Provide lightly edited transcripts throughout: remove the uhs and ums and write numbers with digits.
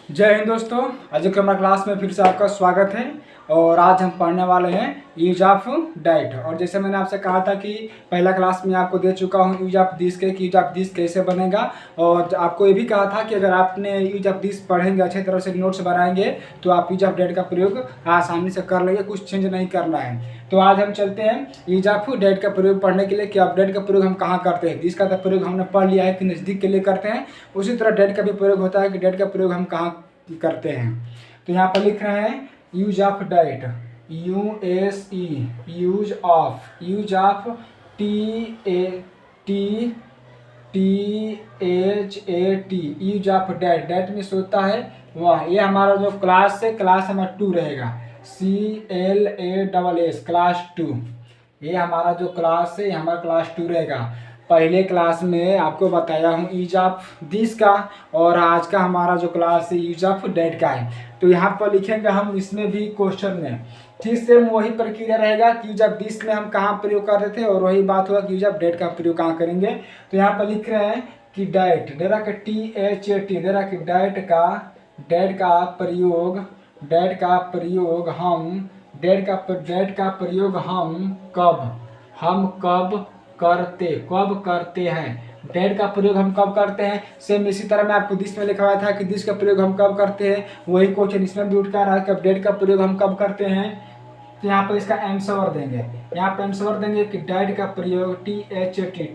जय हिंद दोस्तों। आज के हमारे क्लास में फिर से आपका स्वागत है और आज हम पढ़ने वाले हैं यूज ऑफ डाइट। और जैसे मैंने आपसे कहा था कि पहला क्लास में आपको दे चुका हूँ यूज ऑफ दिस के कि यूज ऑफ दिस कैसे बनेगा, और आपको ये भी कहा था कि अगर आपने यूज ऑफ दिस पढ़ेंगे, अच्छे तरह से नोट्स बनाएंगे तो आप यूज ऑफ डाइट का प्रयोग आसानी से कर लेंगे, कुछ चेंज नहीं करना है। तो आज हम चलते हैं यूज ऑफ डाइट का प्रयोग पढ़ने के लिए कि आप डाइट का प्रयोग हम कहाँ करते हैं। दिस का तो प्रयोग हमने पढ़ लिया है कि नज़दीक के लिए करते हैं, उसी तरह डाइट का भी प्रयोग होता है कि डाइट का प्रयोग हम कहाँ करते हैं। तो यहाँ पर लिख रहे हैं use of diet, USE, use of T T H A T, use of diet. Diet में होता है वह, ये हमारा जो क्लास है, क्लास हमारा 2 रहेगा, CLASS, क्लास 2। ये हमारा जो क्लास है, ये हमारा क्लास 2 रहेगा। पहले क्लास में आपको बताया हूँ यूज ऑफ दिस का, और आज का हमारा जो क्लास है यूज ऑफ डेट का है। तो यहाँ पर लिखेंगे हम, इसमें भी क्वेश्चन में ठीक से वही प्रक्रिया रहेगा कि यूज ऑफ दिस में हम कहाँ प्रयोग कर रहे थे, और वही बात हुआ कि यूज ऑफ डेट का प्रयोग कहाँ करेंगे। तो यहाँ पर लिख रहे हैं कि डाइट, डेरा के THAT, डेरा की डाइट का प्रयोग हम कब करते हैं। डेट का प्रयोग हम कब करते हैं, सेम इसी तरह मैं आपको दिस में लिखा हुआ था कि दिस का प्रयोग हम कब करते हैं, वही क्वेश्चन इसमें भी उठ कर रहा है कि डेट का प्रयोग हम कब करते हैं। तो यहाँ पर इसका आंसर देंगे, कि डाइट का प्रयोग THAT,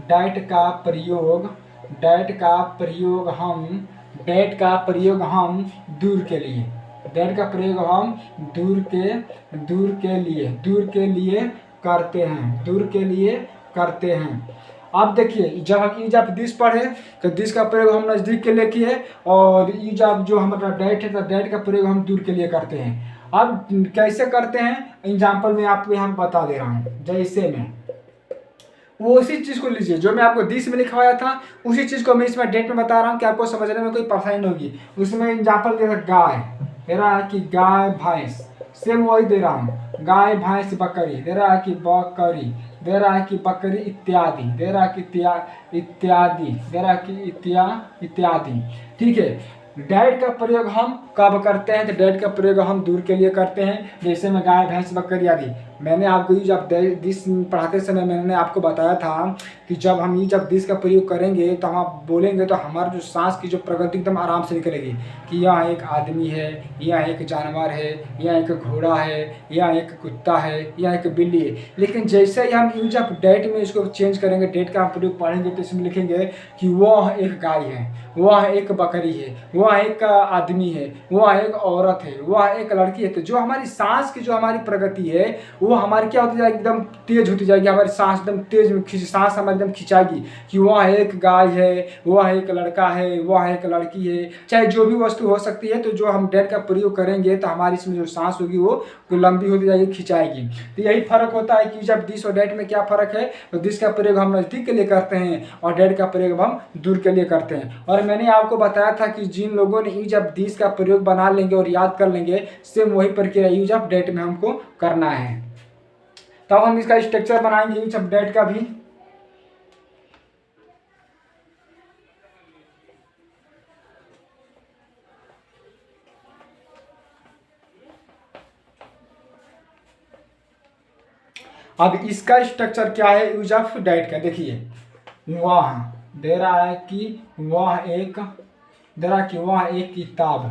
डाइट का प्रयोग हम दूर के लिए, करते हैं। अब देखिए, जब हम यूज ऑफ दिस पढ़े तो दिस का प्रयोग हम नज़दीक के लिए किए, और यूज ऑफ जो हमारा डाइट है तो डाइट का प्रयोग हम दूर के लिए करते हैं। अब कैसे करते हैं, एग्जाम्पल में आपको यहाँ बता दे रहा हूँ। जैसे मैं वो उसी चीज़ को लीजिए जो मैं आपको दिस में लिखवाया था, उसी चीज़ को मैं इसमें डेट में बता रहा हूँ कि आपको समझने में कोई परेशानी नहीं होगी। उसमें एग्जाम्पल दे रहा गाय, दे रहा है कि गाय भैंस, सेम वही दे रहा हूँ, गाय भैंस बकरी, दे रहा है कि बकरी, दे रहा है कि बकरी इत्यादि, दे रहा है कि इत्यादि। ठीक है। डाइट का प्रयोग हम कब करते हैं, तो डाइट का प्रयोग हम दूर के लिए करते हैं। जैसे में गाय भैंस बकरी आदि, मैंने आपको यूज ऑफ दिस पढ़ाते समय मैंने आपको बताया था कि जब हम यूज ऑफ दिस का प्रयोग करेंगे तो हम आप बोलेंगे तो हमारा जो सांस की जो प्रगति एकदम आराम से निकलेगी कि यह एक आदमी है, यह एक जानवर है, यह एक घोड़ा है, यह एक कुत्ता है, यह एक बिल्ली है। लेकिन जैसे ही हम यूज ऑफ डाइट में इसको चेंज करेंगे, डेट का प्रयोग पढ़ेंगे तो इसमें लिखेंगे कि वह एक गाय है, वह एक बकरी है, वह एक आदमी है, वह एक औरत है, वह एक लड़की है। तो जो हमारी सांस की जो हमारी प्रगति है वो हमारी क्या होती जाएगी, एकदम तेज होती जाएगी। हमारी सांस एकदम तेज, सांस हमारी एकदम खिंचाएगी कि वह एक गाय है, वह एक लड़का है, वह एक लड़की है, चाहे जो भी वस्तु हो सकती है। तो जो हम डेट का प्रयोग करेंगे तो हमारी इसमें जो सांस होगी वो लंबी होती जाएगी, खिंचाएगी। तो यही फर्क होता है कि जब दिस और डेट में क्या फर्क है। तो दिस का प्रयोग हम नज़दीक के लिए करते हैं और डेट का प्रयोग हम दूर के लिए करते हैं। और मैंने आपको बताया था कि जिन लोगों ने यूज ऑफ दिस का प्रयोग बना लेंगे और याद कर लेंगे, सेम वही प्रक्रिया यूज ऑफ डेट में हमको करना है। तब हम इसका स्ट्रक्चर बनाएंगे यूज ऑफ डेट का भी। अब इसका स्ट्रक्चर क्या है यूज ऑफ डाइट का, देखिए वह दे रहा है कि वह एक किताब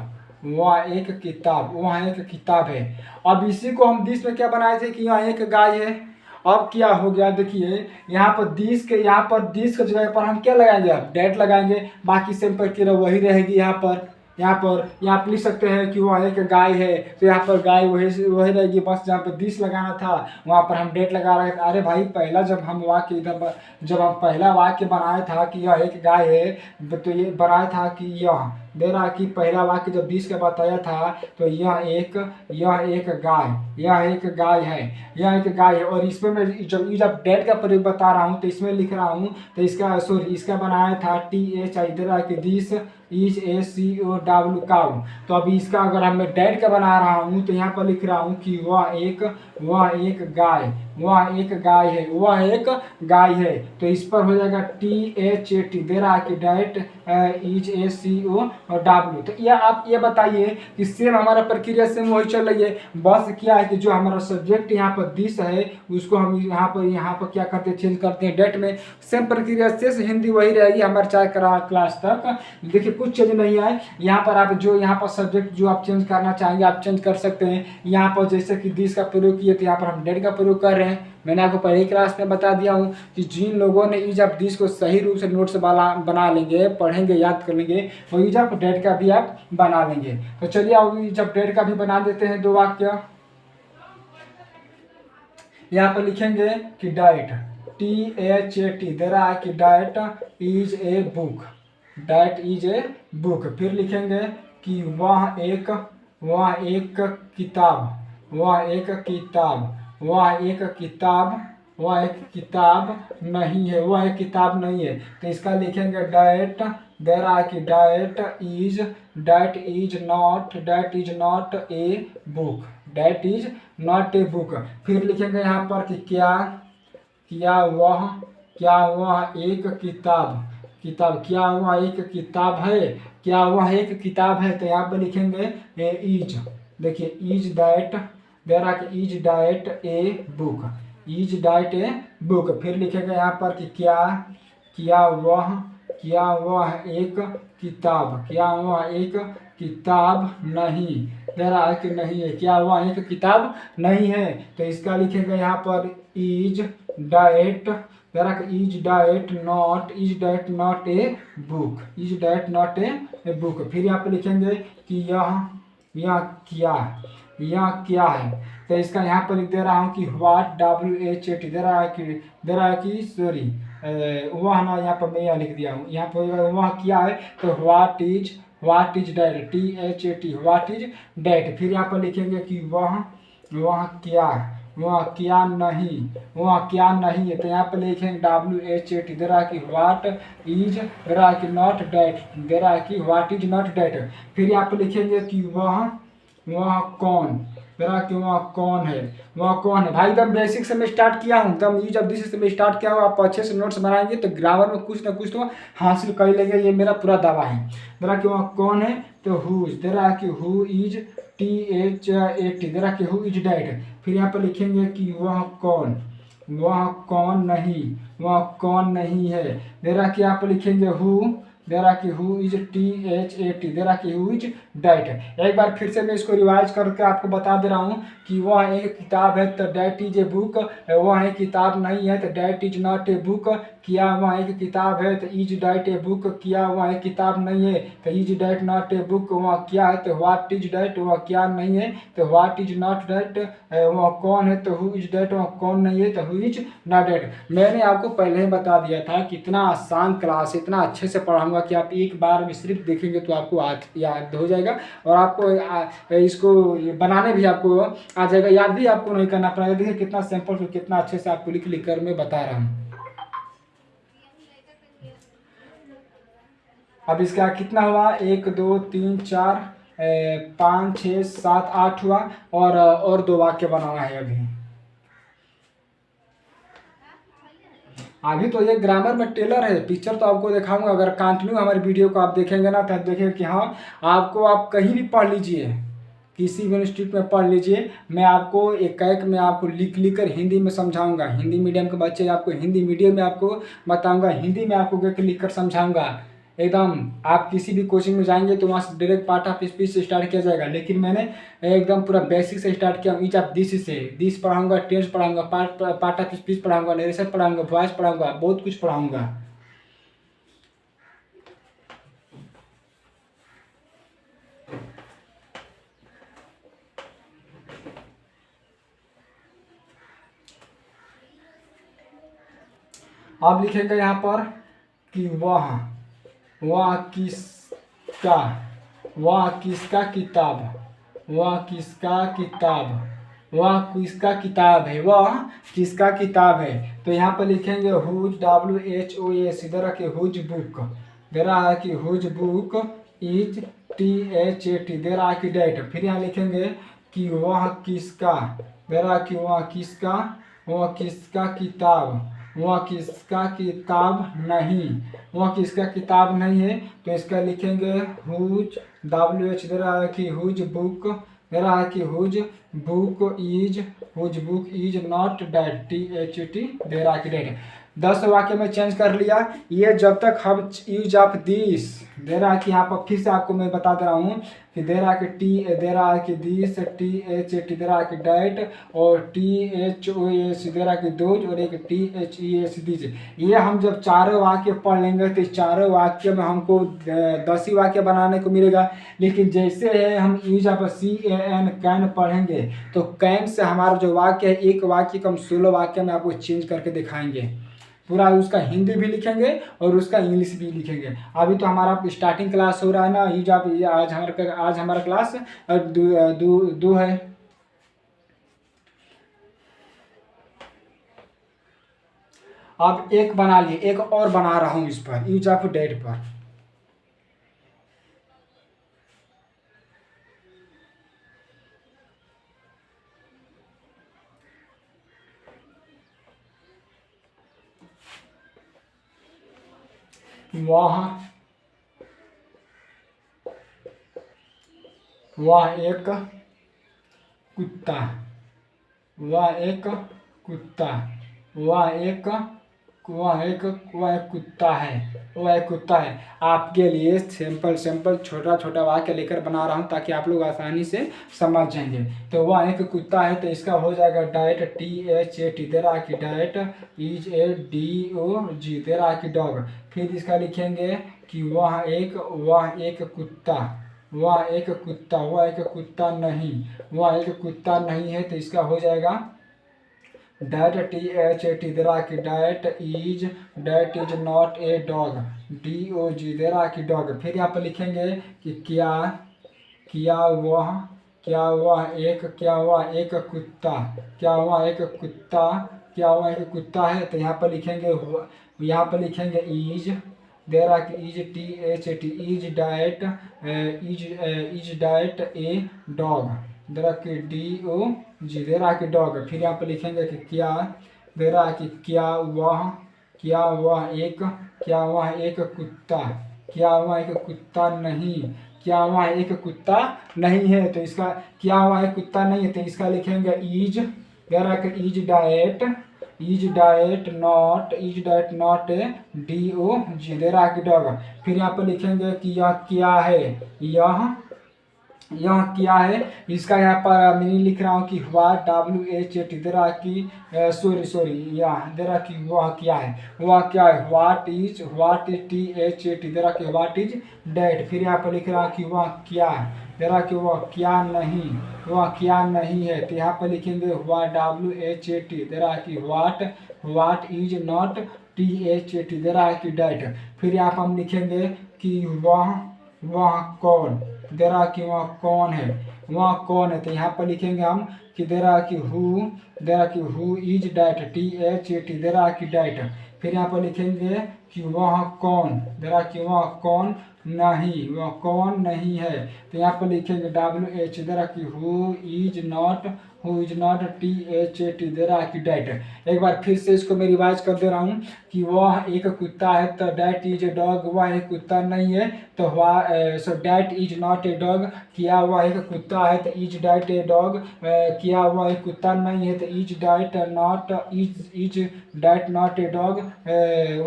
है। अब इसी को हम दिस में क्या बनाए थे कि यहाँ एक गाय है। अब क्या हो गया, देखिए यहाँ पर दिस के जगह पर हम क्या लगाएंगे, अब डेट लगाएंगे। बाकी सेम प्रक्रिया वही रहेगी। यहाँ पर लिख सकते हैं कि वह एक गाय है, तो यहाँ पर गाय वही रहेगी। बस जहाँ पर दिस लगाना था वहाँ पर हम डेट लगा रहे थे। अरे भाई, पहला जब हम पहला वाक्य बनाया था कि यह एक गाय है, तो ये बनाया था कि यह दे रहा कि पहला वाक्य जब दिस का बताया था तो यह एक गाय है। और इसमें मैं जब यूज ऑफ डेट का प्रयोग बता रहा हूँ तो इसमें लिख रहा हूँ, तो इसका बनाया था THI, दे रहा कि दिस इज ACOW, काउ। तो अभी इसका अगर मैं डेट का बना रहा हूँ तो यहाँ पर लिख रहा हूँ कि वह एक गाय वह एक गाय है, वह एक गाय है। तो इस पर हो जाएगा THAT, दे रहा है कि डाइट इज ACOW। तो यह आप ये बताइए कि सेम हमारा प्रक्रिया सेम वही चल रही है, बस क्या है कि जो हमारा सब्जेक्ट यहाँ पर दिस है उसको हम यहाँ पर क्या करते हैं, चेंज करते हैं डेट में। सेम प्रक्रिया से हिंदी वही रहेगी हमारे 4 क्लास तक। देखिए कुछ चेंज नहीं है यहाँ पर। आप जो यहाँ पर सब्जेक्ट जो आप चेंज करना चाहेंगे आप चेंज कर सकते हैं। यहाँ पर जैसे कि दिस का प्रयोग किए तो यहाँ पर हम डेट का प्रयोग कर रहे हैं। मैंने आपको पहली क्लास में बता दिया हूँ कि जिन लोगों ने ईज ऑफ दिस को सही रूप से नोट्स बना लेंगे, पढ़ेंगे, याद कर लेंगे, वो ईज ऑफ डेट का भी आप बना लेंगे। तो चलिए अब ईज ऑफ डेट का भी बना देते हैं 2 वाक्य। यहाँ पर लिखेंगे कि डाइट THAT, दे रहा है कि diet is a book, diet is a book. फिर लिखेंगे कि वह एक किताब, वह एक किताब नहीं है, वह एक किताब नहीं है। तो इसका लिखेंगे डाइट, दे रहा है कि diet is not a book, diet is not a book. फिर लिखेंगे यहाँ पर कि क्या वह एक किताब, क्या वह एक किताब है, क्या वह एक किताब है। तो यहाँ पर लिखेंगे ईज, देखिए ईज डाइट, दे रहा कि is that a book, is that a book. फिर लिखेंगे यहाँ पर कि क्या वह एक किताब नहीं, दे रहा है कि नहीं है, क्या वह एक किताब नहीं है। तो इसका लिखेंगे यहाँ पर ईज डाइट, दे रहा कि is that not a book, is that not a book. फिर यहाँ पर लिखेंगे कि यह क्या है। तो इसका यहाँ पर लिख दे रहा हूँ कि व्हाट WHAT, दे रहा है कि सॉरी वह ना, यहाँ पर मैं यह लिख दिया हूँ, यहाँ पर वह क्या है तो what is diet, THAT, what is diet. फिर यहाँ पर लिखेंगे कि वह क्या नहीं है। तो यहाँ पर लिखेंगे WHAT, दे रहा है कि व्हाट इज, दे रहा है कि नॉट डाइट, दे रहा है कि व्हाट इज नॉट डाइट। फिर यहाँ पर लिखेंगे कि वह कौन, मेरा कि वह कौन है, भाई एकदम बेसिक से मैं स्टार्ट किया हूँ, एकदम यूज ऑफ दिस से मैं स्टार्ट किया हूँ। आप अच्छे से नोट्स बनाएंगे तो ग्रामर में कुछ ना कुछ तो हासिल कर लेंगे, ये मेरा पूरा दावा है। मेरा कि वह कौन है तो हुज, दे रहा कि हु इज THAT, दे रहा कि हु इज डाइट। फिर यहाँ पर लिखेंगे कि वह कौन नहीं है, दे रहा कि यहाँ पर लिखेंगे हु, दे रहा कि हु इज THAT, दे रहा कि हु इज डाइट। एक बार फिर से मैं इसको रिवाइज करके आपको बता दे रहा हूँ कि वह एक किताब है तो डाइट इज ए बुक, वह एक किताब नहीं है तो diet is not a book, क्या वह एक किताब है तो इज डाइट ए बुक, क्या वह एक किताब नहीं है तो is diet not a book, वह क्या है तो व्हाट इज डाइट, वह क्या नहीं है तो व्हाट इज नॉट डाइट, वह कौन है तो हु इज डाइट, वह कौन नहीं है तो हु इज नॉट डाइट। मैंने आपको पहले ही बता दिया था कि इतना आसान क्लास, इतना अच्छे से पढ़ाऊंगा कि आप एक बार में सिर्फ देखेंगे तो आपको याद हो जाएगा और आपको इसको बनाने भी आपको आ जाएगा, याद भी आपको नहीं करना पड़ेगा। देखिए कितना सिंपल, कितना अच्छे से आपको लिख कर मैं बता रहा हूँ। अब इसका कितना हुआ, 1 2 3 4 5 6 7 8 हुआ और 2 वाक्य बनाना है अभी तो ये ग्रामर में टेलर है, पिक्चर तो आपको दिखाऊंगा। अगर कंटिन्यू हमारी वीडियो को आप देखेंगे ना तो देखेंगे कि हाँ आपको, आप कहीं भी पढ़ लीजिए, किसी भी इंस्टीट्यूट में पढ़ लीजिए, मैं आपको एक में आपको लिख कर हिंदी में समझाऊंगा। हिंदी मीडियम के बच्चे आपको हिंदी मीडियम में आपको बताऊंगा, हिंदी में आपको लिख कर समझाऊंगा एकदम। आप किसी भी कोचिंग में जाएंगे तो वहाँ से डायरेक्ट पार्ट ऑफ स्पीच से स्टार्ट किया जाएगा, लेकिन मैंने एकदम पूरा बेसिक से स्टार्ट किया। ईच ऑफ दिस से दिस पढ़ाऊंगा, टेंस पढ़ाऊंगा, पार्ट ऑफ स्पीच पढ़ाऊंगा, नरेशन पढ़ाऊंगा, वॉइस पढ़ाऊंगा, बहुत कुछ पढ़ाऊंगा। अब लिखेंगे यहाँ पर कि वह किसका किताब है, वह किसका किताब है। तो यहाँ पर लिखेंगे हुज, WHOS, इधर रखे हुज बुक, दे रहा है कि हुज बुक इज THAT, दे रहा है कि डाइट। फिर यहाँ लिखेंगे कि वह किसका, दे रहा है कि वह किसका वह किसका किताब, वह किसका किताब नहीं, वह किसका किताब नहीं है, तो इसका लिखेंगे हुज, WH दे रहा है कि हुज बुक, दे रहा है कि whose book is not that, THT दे रहा है कि डेड। 10 वाक्य में चेंज कर लिया। ये जब तक हम यूज ऑफ दिस दे रहा है कि यहाँ पर फिर से आपको मैं बता दे रहा हूँ कि दे रहा है कि दे रहा है कि दिस, THT दे रहा है कि डैट, और THOS दे रहा है कि दोज, और एक THES दीज। ये हम जब चारों वाक्य पढ़ लेंगे तो इस चारों वाक्य में हमको 10 ही वाक्य बनाने को मिलेगा। लेकिन जैसे हम यूज ऑफ CAN कैन पढ़ेंगे तो कैन से हमारा जो वाक्य है, एक वाक्य को हम 16 वाक्य में आपको चेंज करके दिखाएंगे। पूरा उसका हिंदी भी लिखेंगे और उसका इंग्लिश भी लिखेंगे। अभी तो हमारा स्टार्टिंग क्लास हो रहा है ना, यूज आप आज हमारा क्लास दो है। अब एक बना लिए, एक और बना रहा हूँ इस पर, यूज ऑफ डेट पर। वह एक कुत्ता, वह एक कुत्ता, वह एक कुत्ता है, वह एक कुत्ता है। आपके लिए सिंपल छोटा छोटा वाक्य लेकर बना रहा हूँ ताकि आप लोग आसानी से समझ जाएंगे। तो वह एक कुत्ता है तो इसका हो जाएगा डाइट, THAT दे रहा कि डाइट, इज ए DOG दे रहा कि डॉग। फिर इसका लिखेंगे कि वह एक कुत्ता, वह एक कुत्ता नहीं, वह एक कुत्ता नहीं है तो इसका हो जाएगा डैट, THAT दे रहा कि that is not a dog, DOG दे रहा कि डॉग। फिर यहाँ पर लिखेंगे कि क्या वह एक कुत्ता, क्या वह एक कुत्ता है, तो यहाँ पर लिखेंगे इज, दे रहा कि is, THAT is diet a dog, दे रहा कि DOG दे रहा कि डॉग। फिर यहाँ पर लिखेंगे कि क्या, दे रहा कि क्या वह एक कुत्ता, नहीं, क्या वह एक कुत्ता नहीं है, तो इसका क्या वह एक कुत्ता नहीं है तो इसका लिखेंगे इज, दे रहा कि is diet not A DOG दे रहा कि डॉग। फिर यहाँ पर लिखेंगे कि यह क्या है, यह क्या है, इसका यहाँ पर मीनिंग लिख रहा हूँ कि व्हाट, WHAT दे रहा कि सॉरी यह दे रहा कि वह क्या है, व्हाट इज THAT दे रहा कि व्हाट इज डैट। फिर यहाँ पर लिख रहा कि वह क्या, दे रहा कि वह क्या नहीं है, तो यहाँ पर लिखेंगे व्हाट, WHAT दे रहा कि व्हाट इज नॉट THAT दे रहा कि डैट। फिर यहाँ पर हम लिखेंगे कि वह कौन, दे रहा कि वह कौन है, तो यहाँ पर लिखेंगे हम कि दे रहा कि हु इज डैट, THAT दे रहा कि डैट। फिर यहाँ पर लिखेंगे कि वह कौन, दे रहा कि वह कौन नहीं है, तो यहाँ पर लिखेंगे WH दे रहा कि हु इज नॉट THAT दे रहा कि डैट। एक बार फिर से इसको मैं रिवाइज कर दे रहा हूँ कि वह एक कुत्ता है तो डैट इज ए डॉग, वह एक कुत्ता नहीं है तो so that is not a dog. क्या वह एक कुत्ता है तो इज डैट ए डॉग। क्या वह एक कुत्ता नहीं है तो is that not a dog.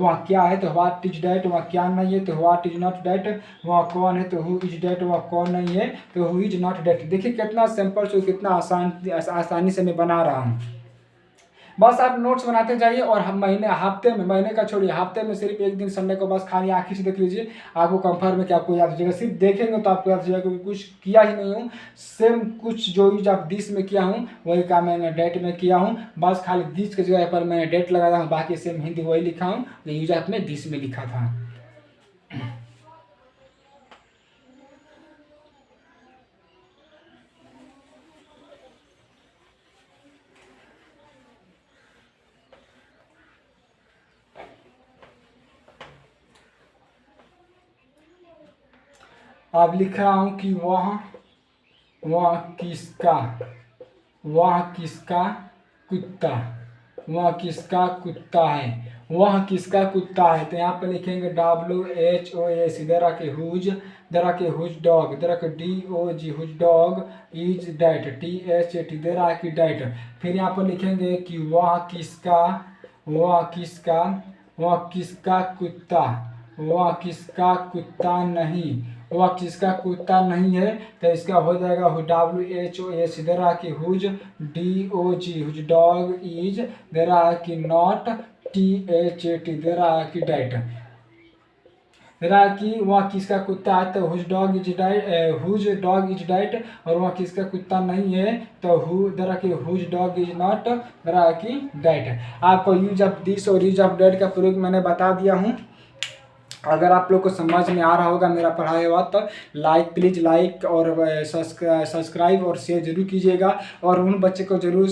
वह क्या है तो व्हाट इज डैट, वह क्या नहीं है तो व्हाट इज नॉट डैट। वह कौन है तो हु इज डैट, वह कौन नहीं है तो हु इज नॉट डैट। देखिए कितना सिंपल से कितना आसानी से मैं बना रहा हूँ। बस आप नोट्स बनाते जाइए और हम महीने का छोड़िए, हफ्ते में सिर्फ एक दिन संडे को बस खाली आँखी से देख लीजिए, आपको कंफर्म है कि आपको याद हो जाएगा। सिर्फ देखेंगे तो आपको याद हो जाएगा क्योंकि कुछ किया ही नहीं हूँ। सेम कुछ जो यूज आप दिस में किया हूँ वही काम मैंने डेट में किया हूँ। बस खाली दिस के जगह पर मैंने डेट लगाया हूँ, बाकी सेम हिंदी वही लिखा हूँ जो यूज आप में दिस में लिखा था। अब लिख रहा हूँ कि वह किसका कुत्ता, वह किसका कुत्ता है, वह किसका कुत्ता है। तो यहाँ पे लिखेंगे WHOS, इधर आके हुज, इधर आके हुज डॉग, इधर आके DOG, whose dog is that, THAT, इधर आके डैट। फिर यहाँ पर लिखेंगे कि वह किसका, वह किसका, वह किसका कुत्ता, वह किसका कुत्ता नहीं, वह किसका कुत्ता नहीं है। तो इसका हो जाएगा WHOS, इधर आके whose DOG, whose dog is, इधर आके नॉट THAT, इधर आके डैट। रहा कि वह किसका कुत्ता है, तो whose dog is died, whose dog is died. और वह किसका कुत्ता नहीं है, तो दरा की हुज डॉग इज नॉट दरा की डाइट। आपको यूज ऑफ दिस और यूज ऑफ डेट का प्रयोग मैंने बता दिया हूँ। अगर आप लोग को समझ में आ रहा होगा मेरा पढ़ाया हुआ, तो लाइक, प्लीज़ लाइक और सब्सक्राइब और शेयर जरूर कीजिएगा। और उन बच्चे को जरूर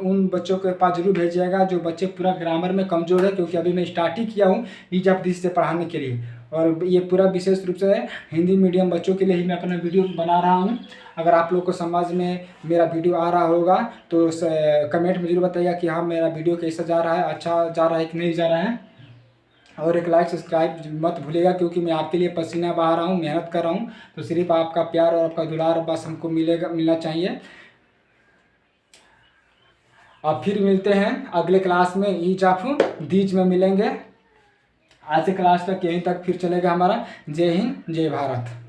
उन बच्चों के पास जरूर भेजिएगा जो बच्चे पूरा ग्रामर में कमज़ोर है, क्योंकि अभी मैं स्टार्ट ही किया हूँ ईज ऑफ दिस से पढ़ाने के लिए। और ये पूरा विशेष रूप से हिंदी मीडियम बच्चों के लिए ही मैं अपना वीडियो बना रहा हूँ। अगर आप लोग को समझ में मेरा वीडियो आ रहा होगा तो कमेंट में जरूर बताइएगा कि हाँ मेरा वीडियो कैसा जा रहा है, अच्छा जा रहा है कि नहीं जा रहा है। और एक लाइक सब्सक्राइब मत भूलिएगा, क्योंकि मैं आपके लिए पसीना बहा रहा हूँ, मेहनत कर रहा हूँ। तो सिर्फ आपका प्यार और आपका दुलार बस हमको मिलना चाहिए। अब फिर मिलते हैं अगले क्लास में, ईज ऑफ दीज में मिलेंगे। आज से क्लास तक यहीं तक फिर चलेगा हमारा। जय हिंद, जय भारत।